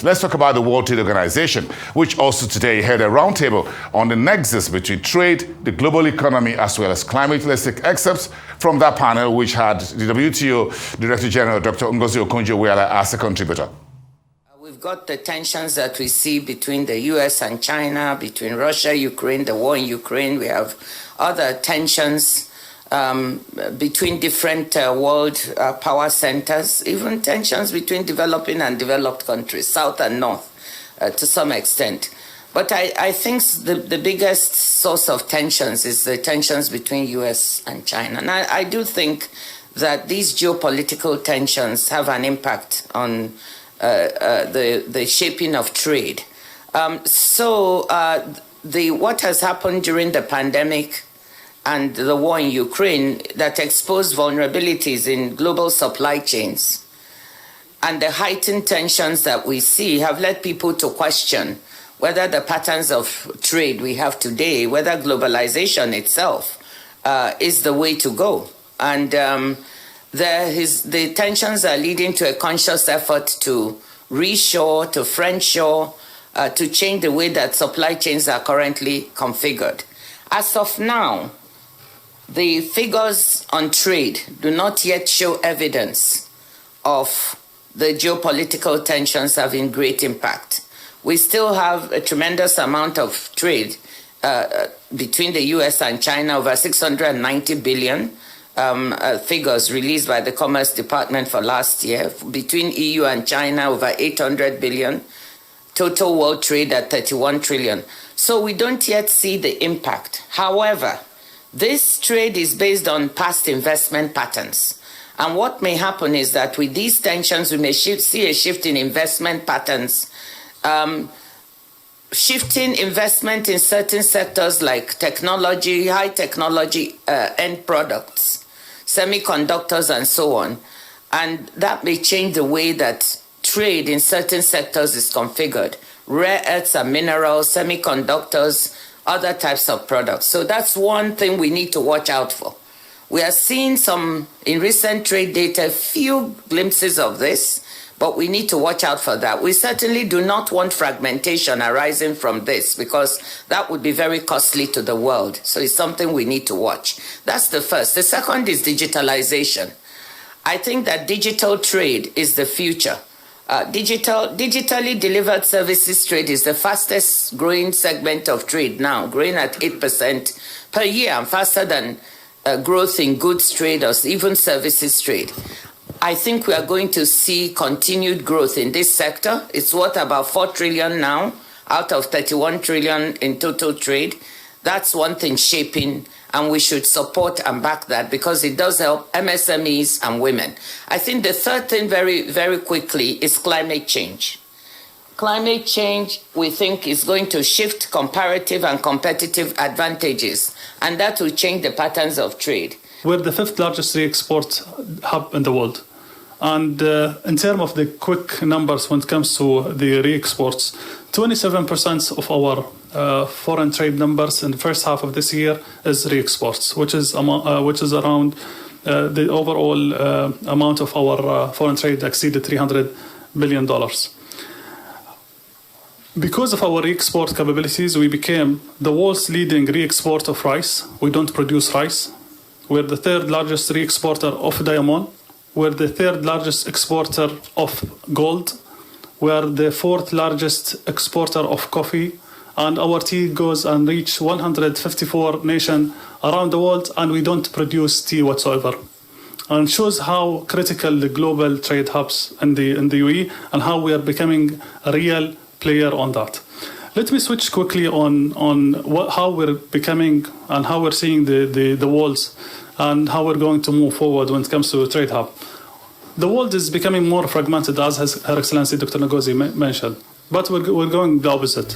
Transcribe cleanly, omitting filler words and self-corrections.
Let's talk about the World Trade Organization, which also today held a roundtable on the nexus between trade, the global economy, as well as climate. Let's take excerpts from that panel, which had the WTO Director General, Dr. Ngozi Okonjo-Iweala, as a contributor. We've got the tensions that we see between the U.S. and China, between Russia, Ukraine, the war in Ukraine. We have other tensions between different world power centers, even tensions between developing and developed countries, South and North, to some extent. But I think the biggest source of tensions is the tensions between U.S. and China. And I do think that these geopolitical tensions have an impact on the shaping of trade. What has happened during the pandemic and the war in Ukraine that exposed vulnerabilities in global supply chains and the heightened tensions that we see have led people to question whether the patterns of trade we have today, whether globalization itself is the way to go. And the tensions are leading to a conscious effort to reshore, to friendshore, to change the way that supply chains are currently configured. As of now, the figures on trade do not yet show evidence of the geopolitical tensions having great impact. We still have a tremendous amount of trade between the US and China, over 690 billion. Figures released by the Commerce Department for last year. Between EU and China, over 800 billion. Total world trade at 31 trillion. So we don't yet see the impact. However, this trade is based on past investment patterns. And what may happen is that with these tensions, we may see a shift in investment patterns, shifting investment in certain sectors like technology, high technology end products, semiconductors, and so on. And that may change the way that trade in certain sectors is configured. Rare earths and minerals, semiconductors, other types of products. So that's one thing we need to watch out for. We are seeing in recent trade data, few glimpses of this, but we need to watch out for that. We certainly do not want fragmentation arising from this because that would be very costly to the world. So it's something we need to watch. That's the first. The second is digitalization. I think that digital trade is the future. Digitally delivered services trade is the fastest growing segment of trade now, growing at 8% per year and faster than growth in goods trade or even services trade. I think we are going to see continued growth in this sector. It's worth about 4 trillion now out of 31 trillion in total trade. That's one thing shaping, and we should support and back that because it does help MSMEs and women. I think the third thing very, very quickly is climate change. Climate change, we think, is going to shift comparative and competitive advantages, and that will change the patterns of trade. We're the fifth largest re-export hub in the world. And in terms of the quick numbers when it comes to the re-exports, 27% of our foreign trade numbers in the first half of this year is re-exports, which is around the overall amount of our foreign trade exceeded $300 billion. Because of our re-export capabilities, we became the world's leading re-exporter of rice. We don't produce rice. We're the third largest re-exporter of diamond. We're the third largest exporter of gold. We're the fourth largest exporter of coffee. And our tea goes and reach 154 nations around the world, and we don't produce tea whatsoever. And shows how critical the global trade hubs in the UAE and how we are becoming a real player on that. Let me switch quickly on how we're becoming and how we're seeing the worlds and how we're going to move forward when it comes to trade hub. The world is becoming more fragmented, as Her Excellency Dr. Ngozi mentioned, but we're going the opposite.